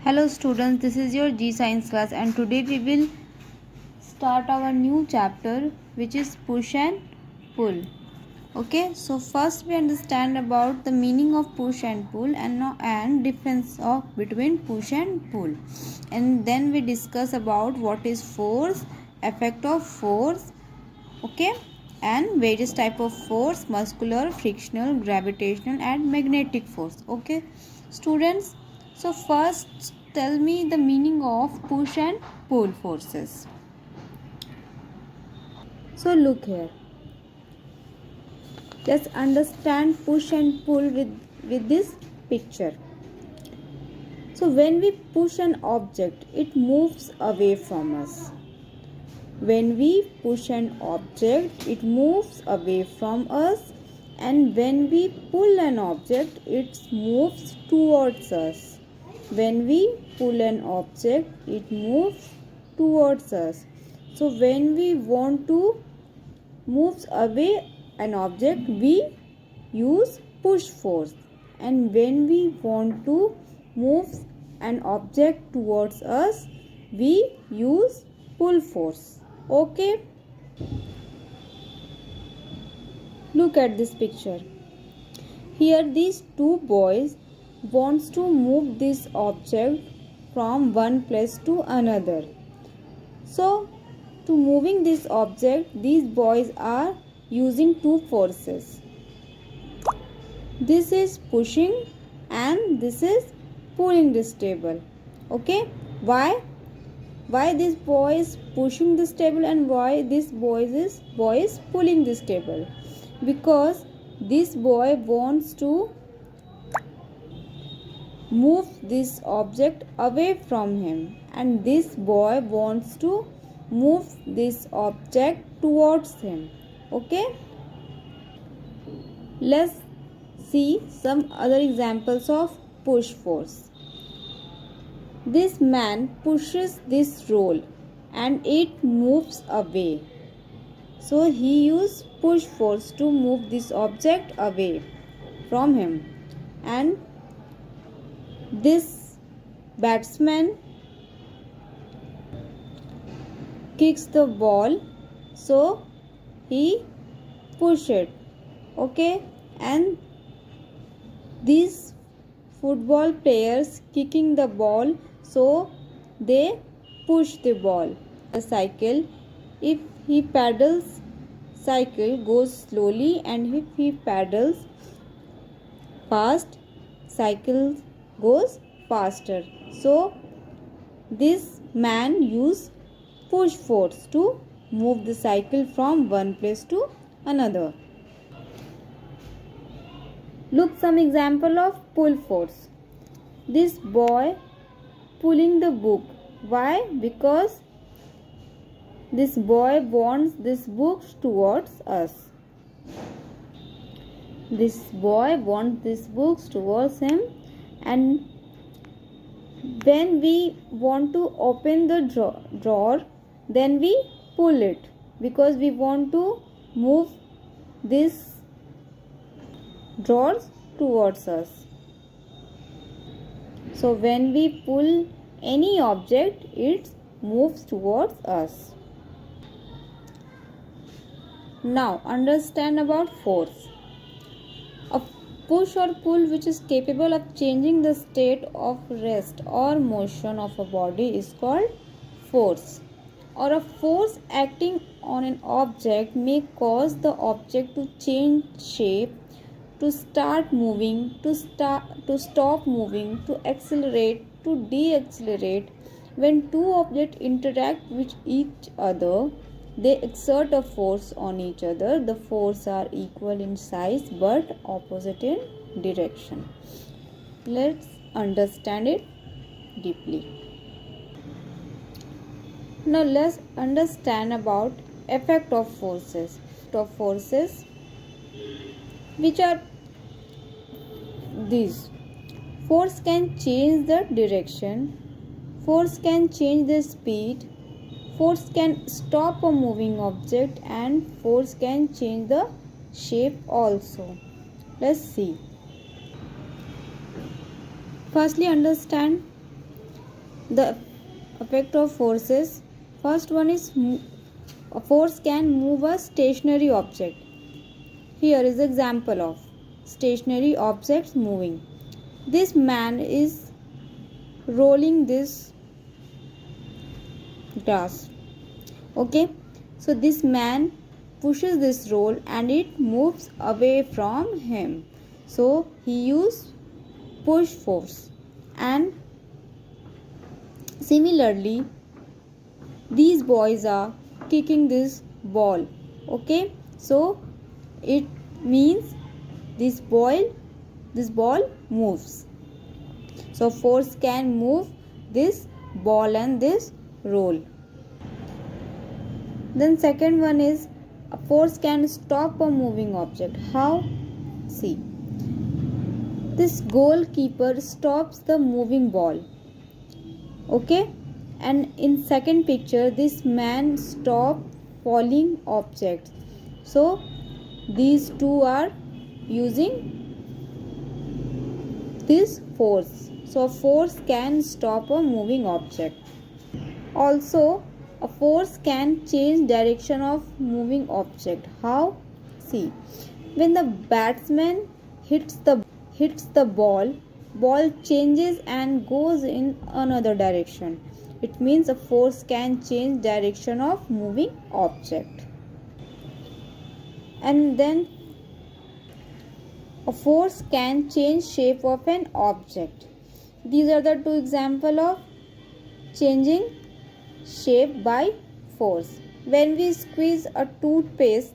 Hello students, this is your G Science class and today we will start our new chapter which is push and pull. Okay, so first we understand about the meaning of push and pull and difference of between push and pull. And then we discuss about what is force, effect of force, okay, and various type of force, muscular, frictional, gravitational and magnetic force. Okay, students, so first tell me the meaning of push and pull forces. So look here, let's understand push and pull with this picture. So when we push an object, it moves away from us. When we push an object, it moves away from us, and when we pull an object, it moves towards us. When we pull an object, it moves towards us. So when we want to move away an object, we use push force, and when we want to move an object towards us, we use pull force. Okay, look at this picture. Here these two boys wants to move this object from one place to another. So to moving this object, these boys are using two forces. This is pushing and this is pulling this table. Okay, why this boy is pushing this table and why this boy is pulling this table? Because this boy wants to move this object away from him and this boy wants to move this object towards him. Okay, let's see some other examples of push force. This man pushes this roll and it moves away. So he used push force to move this object away from him. And this batsman kicks the ball, so he pushed it. Okay, and these football players kicking the ball, so they push the ball. A cycle, if he pedals, cycle goes slowly, and if he pedals fast, cycle goes faster. So this man used push force to move the cycle from one place to another. Look some example of pull force. This boy pulling the book. Why? Because this boy wants this book towards us. This boy wants this books towards him, and when we want to open the drawer, then we pull it because we want to move this drawers towards us. So when we pull any object, it moves towards us. Now understand about force. A push or pull which is capable of changing the state of rest or motion of a body is called force. Or a force acting on an object may cause the object to change shape, to start moving, to stop moving, to accelerate, to deaccelerate. When two objects interact with each other, they exert a force on each other. The forces are equal in size but opposite in direction. Let's understand it deeply. Now let's understand about effect of forces. Which are these. Force can change the direction, force can change the speed, force can stop a moving object, and force can change the shape also. Let's see. Firstly, understand The effect of forces. First one is a force can move a stationary object. Here is example of stationary objects moving. This man is rolling this grass. Okay, so this man pushes this roll and it moves away from him. So he used push force. And similarly, these boys are kicking this ball. Okay, so it means this ball moves. So force can move this ball and this roll. Then second one is a force can stop a moving object. How? See, this goalkeeper stops the moving ball. Okay, and in second picture this man stopped falling objects. So these two are using this force. So force can stop a moving object. Also, a force can change direction of moving object. How? See, when the batsman hits the ball changes and goes in another direction. It means a force can change direction of moving object. And then a force can change shape of an object. These are the two examples of changing shape by force. When we squeeze a toothpaste,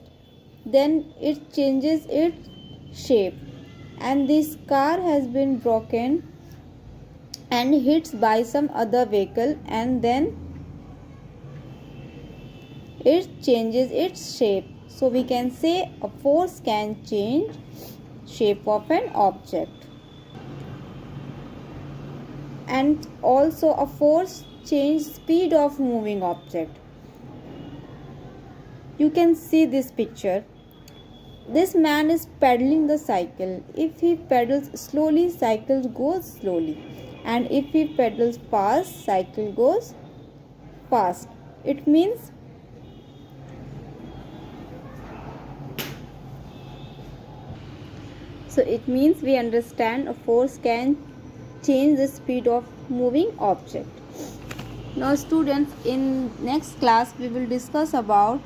then it changes its shape. And this car has been broken and hits by some other vehicle, and then it changes its shape. So we can say a force can change shape of an object. And also a force change speed of moving object. You can see this picture. This man is pedaling the cycle. If he pedals slowly, cycle goes slowly, and if he pedals fast, cycle goes fast. It means we understand a force can change the speed of moving object. Now students, in next class we will discuss about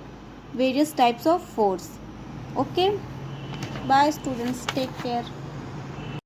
various types of force. Okay, bye students, take care.